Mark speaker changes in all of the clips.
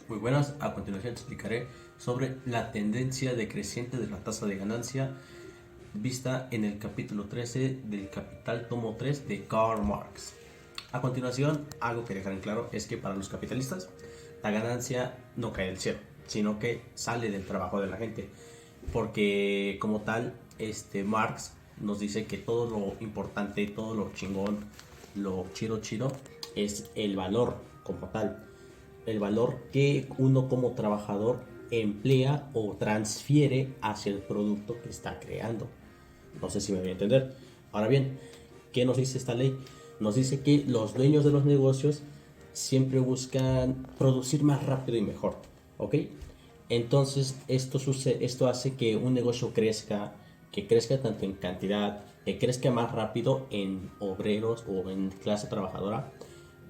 Speaker 1: Muy buenas, a continuación te explicaré sobre la tendencia decreciente de la tasa de ganancia vista en el capítulo 13 del Capital tomo 3 de Karl Marx. A continuación, algo que dejar en claro es que para los capitalistas la ganancia no cae del cielo, sino que sale del trabajo de la gente, porque como tal, Marx nos dice que todo lo importante, todo lo chingón, lo chido es el valor como tal, el valor que uno como trabajador emplea o transfiere hacia el producto que está creando. No sé si me voy a entender. Ahora bien, ¿qué nos dice esta ley? Nos dice que los dueños de los negocios siempre buscan producir más rápido y mejor, ¿ok? Entonces esto hace que un negocio crezca, que crezca tanto en cantidad, que crezca más rápido en obreros o en clase trabajadora,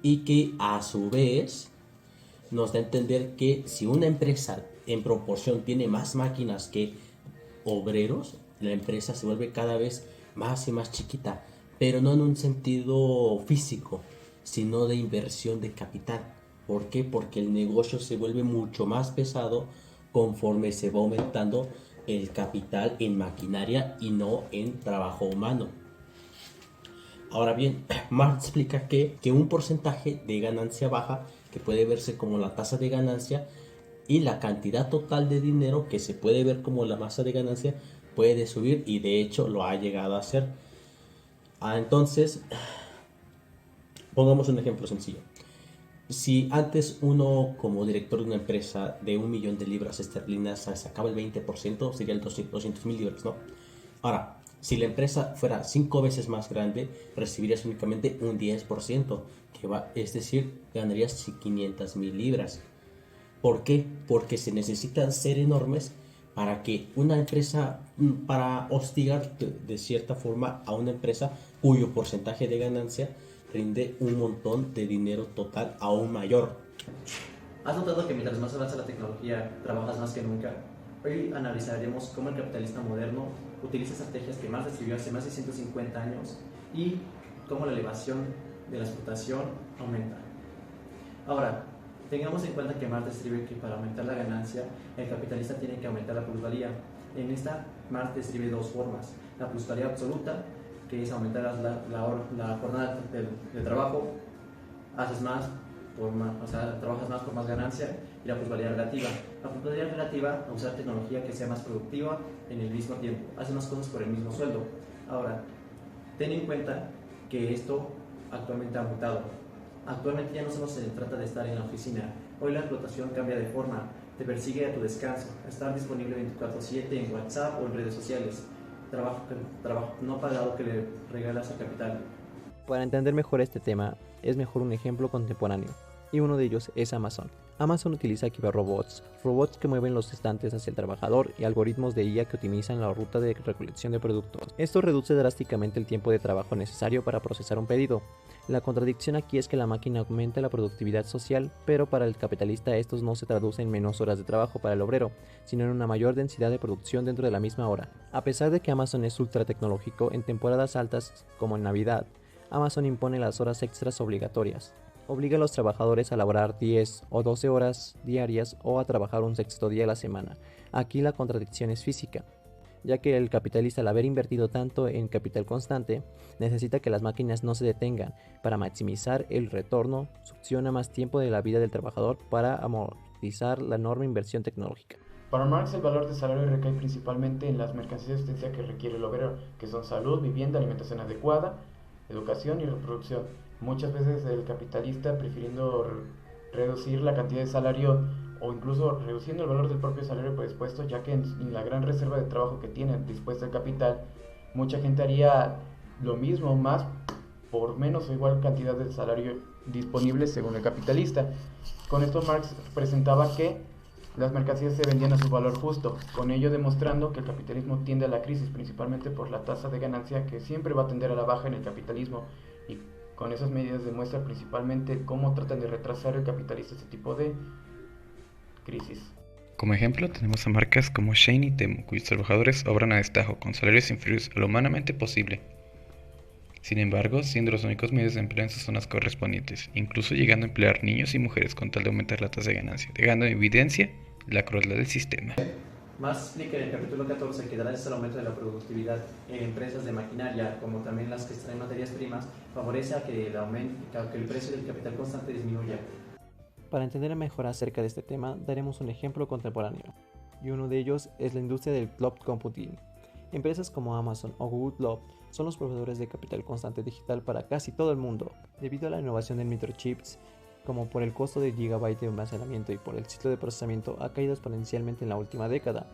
Speaker 1: y que a su vez nos da a entender que si una empresa en proporción tiene más máquinas que obreros, la empresa se vuelve cada vez más y más chiquita, pero no en un sentido físico, sino de inversión de capital. ¿Por qué? Porque el negocio se vuelve mucho más pesado conforme se va aumentando el capital en maquinaria y no en trabajo humano. Ahora bien, Marx explica que un porcentaje de ganancia baja, que puede verse como la tasa de ganancia, y la cantidad total de dinero, que se puede ver como la masa de ganancia, puede subir, y de hecho lo ha llegado a hacer. Entonces, pongamos un ejemplo sencillo. Si antes uno como director de una empresa de 1 millón de libras esterlinas sacaba el 20%, sería el 200.000 libras, ¿no? Ahora, si la empresa fuera 5 veces más grande, recibirías únicamente un 10%, es decir, ganarías 500.000 libras. ¿Por qué? Porque se necesitan ser enormes para que una empresa, para hostigar de cierta forma a una empresa cuyo porcentaje de ganancia rinde un montón de dinero total aún mayor.
Speaker 2: ¿Has notado que mientras más avanza la tecnología, trabajas más que nunca? Hoy analizaremos cómo el capitalista moderno utiliza estrategias que Marx describió hace más de 150 años y cómo la elevación de la explotación aumenta. Ahora, tengamos en cuenta que Marx describe que para aumentar la ganancia, el capitalista tiene que aumentar la plusvalía. En esta, Marx describe dos formas: la plusvalía absoluta, que es aumentar la jornada de trabajo, haces más o sea, trabajas más por más ganancia, y la plusvalía relativa. La plusvalía relativa a usar tecnología que sea más productiva en el mismo tiempo, hace más cosas por el mismo sueldo. Ahora, ten en cuenta que esto actualmente ha mutado. Actualmente ya no solo se trata de estar en la oficina, hoy la explotación cambia de forma, te persigue a tu descanso, estar disponible 24/7 en WhatsApp o en redes sociales, trabajo no pagado que le regalas al capital.
Speaker 3: Para entender mejor este tema, es mejor un ejemplo contemporáneo, y uno de ellos es Amazon. Amazon utiliza robots que mueven los estantes hacia el trabajador y algoritmos de IA que optimizan la ruta de recolección de productos. Esto reduce drásticamente el tiempo de trabajo necesario para procesar un pedido. La contradicción aquí es que la máquina aumenta la productividad social, pero para el capitalista estos no se traducen en menos horas de trabajo para el obrero, sino en una mayor densidad de producción dentro de la misma hora. A pesar de que Amazon es ultra tecnológico, en temporadas altas como en Navidad, Amazon impone las horas extras obligatorias. Obliga a los trabajadores a laborar 10 o 12 horas diarias o a trabajar un sexto día a la semana. Aquí la contradicción es física, ya que el capitalista, al haber invertido tanto en capital constante, necesita que las máquinas no se detengan. Para maximizar el retorno, succiona más tiempo de la vida del trabajador para amortizar la enorme inversión tecnológica.
Speaker 4: Para Marx, el valor del salario recae principalmente en las mercancías de existencia que requiere el obrero, que son salud, vivienda, alimentación adecuada, educación y reproducción. Muchas veces el capitalista, prefiriendo reducir la cantidad de salario o incluso reduciendo el valor del propio salario predispuesto, ya que en la gran reserva de trabajo que tiene dispuesta el capital, mucha gente haría lo mismo o más por menos o igual cantidad de salario disponible según el capitalista. Con esto Marx presentaba que las mercancías se vendían a su valor justo, con ello demostrando que el capitalismo tiende a la crisis, principalmente por la tasa de ganancia que siempre va a tender a la baja en el capitalismo, y con esas medidas demuestra principalmente cómo tratan de retrasar el capitalista este tipo de crisis.
Speaker 5: Como ejemplo, tenemos a marcas como Shein y Temu, cuyos trabajadores obran a destajo, con salarios inferiores a lo humanamente posible. Sin embargo, siendo los únicos medios de empleo en sus zonas correspondientes, incluso llegando a emplear niños y mujeres con tal de aumentar la tasa de ganancia, dejando en evidencia la crueldad del sistema.
Speaker 2: Más explica en el capítulo 14 que gracias al aumento de la productividad en empresas de maquinaria, como también las que extraen materias primas, favorece a que el precio del capital constante disminuya.
Speaker 3: Para entender mejor acerca de este tema, daremos un ejemplo contemporáneo, y uno de ellos es la industria del cloud computing. Empresas como Amazon o Google Cloud son los proveedores de capital constante digital para casi todo el mundo, debido a la innovación en microchips, como por el costo de gigabyte de almacenamiento y por el ciclo de procesamiento ha caído exponencialmente en la última década.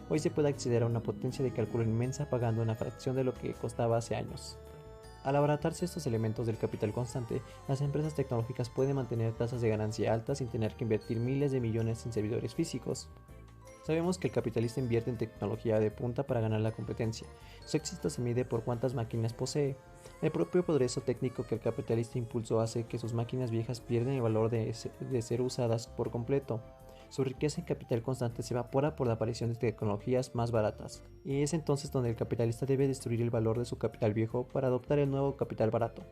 Speaker 3: Hoy se puede acceder a una potencia de cálculo inmensa pagando una fracción de lo que costaba hace años. Al abaratarse estos elementos del capital constante, las empresas tecnológicas pueden mantener tasas de ganancia altas sin tener que invertir miles de millones en servidores físicos. Sabemos que el capitalista invierte en tecnología de punta para ganar la competencia. Su éxito se mide por cuántas máquinas posee. El propio progreso técnico que el capitalista impulsó hace que sus máquinas viejas pierdan el valor de ser usadas por completo. Su riqueza en capital constante se evapora por la aparición de tecnologías más baratas. Y es entonces donde el capitalista debe destruir el valor de su capital viejo para adoptar el nuevo capital barato.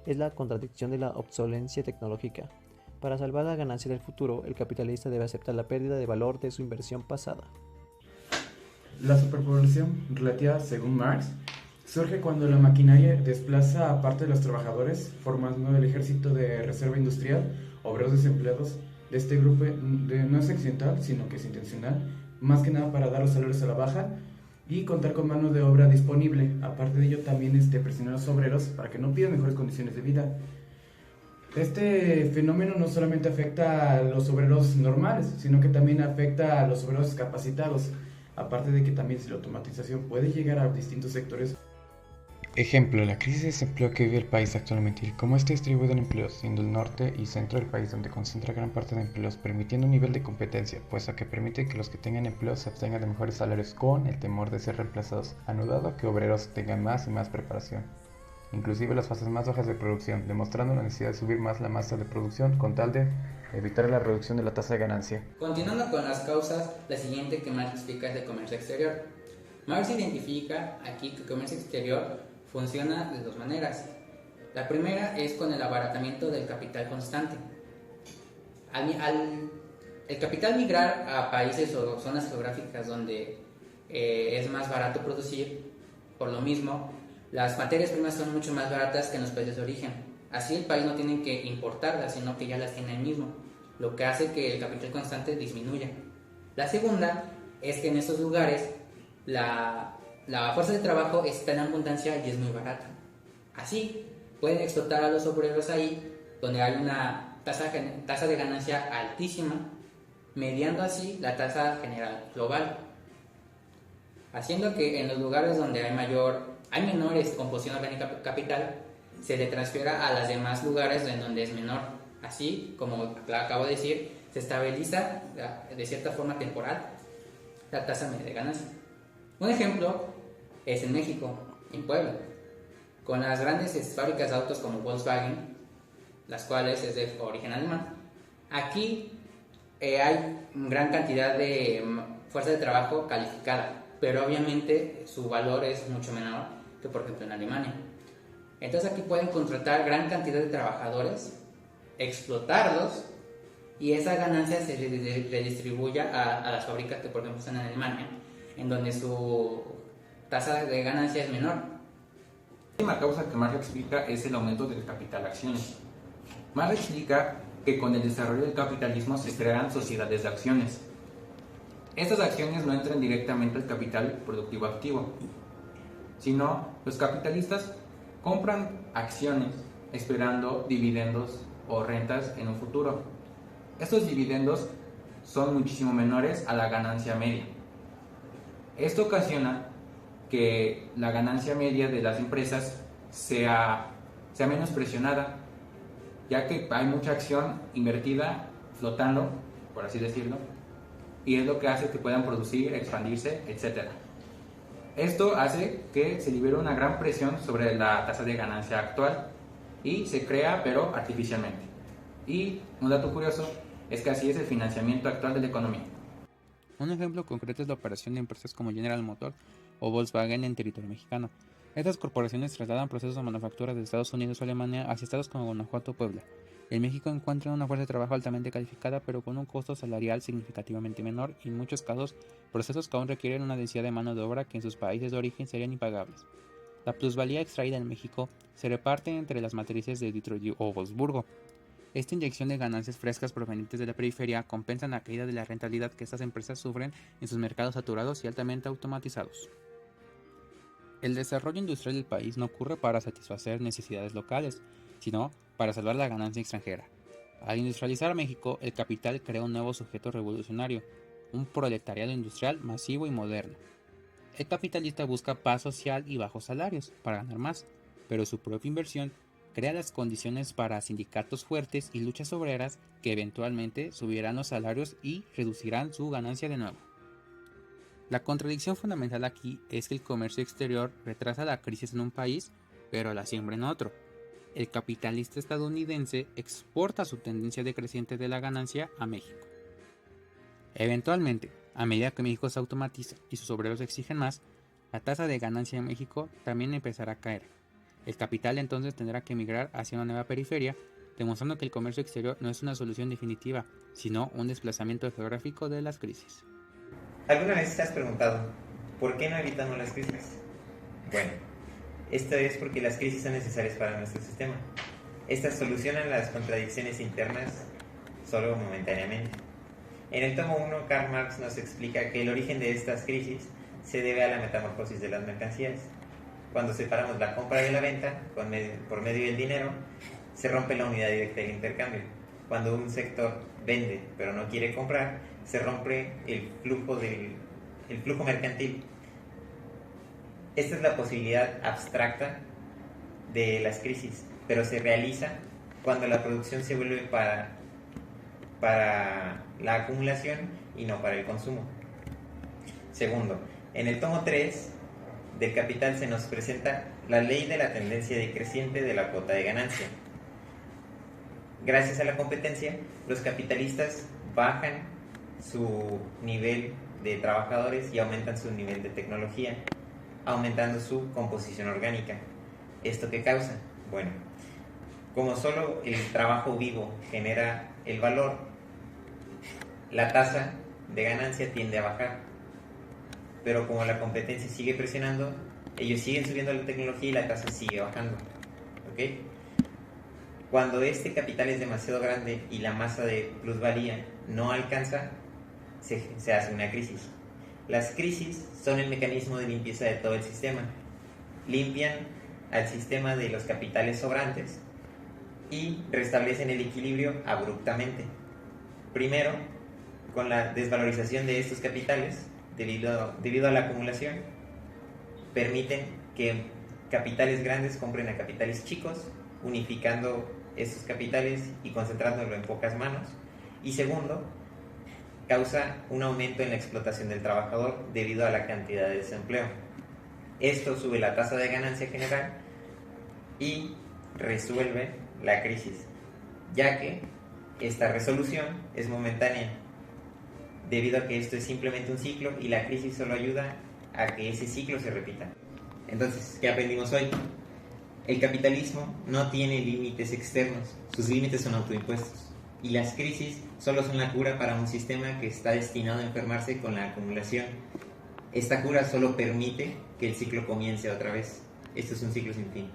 Speaker 3: Es la contradicción de la obsolencia tecnológica. Para salvar la ganancia del futuro, el capitalista debe aceptar la pérdida de valor de su inversión pasada.
Speaker 4: La superpoblación relativa, según Marx, surge cuando la maquinaria desplaza a parte de los trabajadores, formando el ejército de reserva industrial, obreros desempleados. De este grupo no es accidental, sino que es intencional, más que nada para dar los salarios a la baja y contar con mano de obra disponible. Aparte de ello, también presionar a los obreros para que no pidan mejores condiciones de vida. Este fenómeno no solamente afecta a los obreros normales, sino que también afecta a los obreros capacitados, aparte de que también si la automatización puede llegar a distintos sectores.
Speaker 5: Ejemplo, la crisis de desempleo que vive el país actualmente y cómo está distribuido el empleo, siendo el norte y centro del país donde concentra gran parte de empleos, permitiendo un nivel de competencia, puesto que permite que los que tengan empleos se obtengan de mejores salarios con el temor de ser reemplazados, anudado a que obreros tengan más y más preparación. Inclusive las fases más bajas de producción, demostrando la necesidad de subir más la masa de producción con tal de evitar la reducción de la tasa de ganancia.
Speaker 6: Continuando con las causas, la siguiente que Marx explica es el comercio exterior. Marx identifica aquí que el comercio exterior funciona de dos maneras. La primera es con el abaratamiento del capital constante. El capital migrar a países o zonas geográficas donde es más barato producir, por lo mismo, las materias primas son mucho más baratas que en los países de origen. Así el país no tiene que importarlas, sino que ya las tiene él mismo, lo que hace que el capital constante disminuya. La segunda es que en estos lugares la fuerza de trabajo está en abundancia y es muy barata. Así pueden explotar a los obreros ahí, donde hay una tasa de ganancia altísima, mediando así la tasa general global, haciendo que en los lugares donde hay menores composición orgánica capital, se le transfiera a los demás lugares en donde es menor. Así, como acabo de decir, se estabiliza de cierta forma temporal la tasa media de ganancia. Un ejemplo es en México, en Puebla, con las grandes fábricas de autos como Volkswagen, las cuales es de origen alemán. Aquí hay gran cantidad de fuerza de trabajo calificada, pero obviamente su valor es mucho menor que por ejemplo en Alemania. Entonces aquí pueden contratar gran cantidad de trabajadores, explotarlos y esa ganancia se redistribuya a las fábricas que por ejemplo están en Alemania, en donde su tasa de ganancia es menor.
Speaker 7: La última causa que Marx explica es el aumento del capital acciones. Marx explica que con el desarrollo del capitalismo se crearán sociedades de acciones. Estas acciones no entran directamente al capital productivo activo, sino los capitalistas compran acciones esperando dividendos o rentas en un futuro. Estos dividendos son muchísimo menores a la ganancia media. Esto ocasiona que la ganancia media de las empresas sea menos presionada, ya que hay mucha acción invertida flotando, por así decirlo, y es lo que hace que puedan producir, expandirse, etc. Esto hace que se libere una gran presión sobre la tasa de ganancia actual y se crea, pero artificialmente. Y un dato curioso es que así es el financiamiento actual de la economía.
Speaker 8: Un ejemplo concreto es la operación de empresas como General Motors o Volkswagen en territorio mexicano. Estas corporaciones trasladan procesos de manufactura de Estados Unidos o Alemania hacia estados como Guanajuato o Puebla. En México encuentran una fuerza de trabajo altamente calificada, pero con un costo salarial significativamente menor y en muchos casos procesos que aún requieren una densidad de mano de obra que en sus países de origen serían impagables. La plusvalía extraída en México se reparte entre las matrices de Detroit o Wolfsburgo. Esta inyección de ganancias frescas provenientes de la periferia compensa la caída de la rentabilidad que estas empresas sufren en sus mercados saturados y altamente automatizados. El desarrollo industrial del país no ocurre para satisfacer necesidades locales, sino para salvar la ganancia extranjera. Al industrializar a México, el capital crea un nuevo sujeto revolucionario, un proletariado industrial masivo y moderno. El capitalista busca paz social y bajos salarios para ganar más, pero su propia inversión crea las condiciones para sindicatos fuertes y luchas obreras que eventualmente subirán los salarios y reducirán su ganancia de nuevo. La contradicción fundamental aquí es que el comercio exterior retrasa la crisis en un país, pero la siembra en otro. El capitalista estadounidense exporta su tendencia decreciente de la ganancia a México. Eventualmente, a medida que México se automatiza y sus obreros exigen más, la tasa de ganancia en México también empezará a caer. El capital entonces tendrá que emigrar hacia una nueva periferia, demostrando que el comercio exterior no es una solución definitiva, sino un desplazamiento geográfico de las crisis.
Speaker 9: ¿Alguna vez te has preguntado por qué no evitamos las crisis? Bueno, esto es porque las crisis son necesarias para nuestro sistema. Estas solucionan las contradicciones internas solo momentáneamente. En el tomo 1, Karl Marx nos explica que el origen de estas crisis se debe a la metamorfosis de las mercancías. Cuando separamos la compra de la venta por medio del dinero, se rompe la unidad directa del intercambio. Cuando un sector vende pero no quiere comprar, se rompe el flujo mercantil. Esta es la posibilidad abstracta de las crisis, pero se realiza cuando la producción se vuelve para la acumulación y no para el consumo. Segundo, en el tomo 3 del Capital se nos presenta la ley de la tendencia decreciente de la cuota de ganancia. Gracias a la competencia, los capitalistas bajan su nivel de trabajadores y aumentan su nivel de tecnología, aumentando su composición orgánica. ¿Esto qué causa? Bueno, como solo el trabajo vivo genera el valor, la tasa de ganancia tiende a bajar. Pero como la competencia sigue presionando, ellos siguen subiendo la tecnología y la tasa sigue bajando. ¿Ok? Cuando este capital es demasiado grande y la masa de plusvalía no alcanza, se hace una crisis. Las crisis son el mecanismo de limpieza de todo el sistema. Limpian al sistema de los capitales sobrantes y restablecen el equilibrio abruptamente. Primero, con la desvalorización de estos capitales, debido a la acumulación, permiten que capitales grandes compren a capitales chicos, unificando estos capitales y concentrándolo en pocas manos. Y segundo, causa un aumento en la explotación del trabajador debido a la cantidad de desempleo. Esto sube la tasa de ganancia general y resuelve la crisis, ya que esta resolución es momentánea, debido a que esto es simplemente un ciclo y la crisis solo ayuda a que ese ciclo se repita. Entonces, ¿qué aprendimos hoy? El capitalismo no tiene límites externos, sus límites son autoimpuestos. Y las crisis solo son la cura para un sistema que está destinado a enfermarse con la acumulación. Esta cura solo permite que el ciclo comience otra vez. Esto es un ciclo sin fin.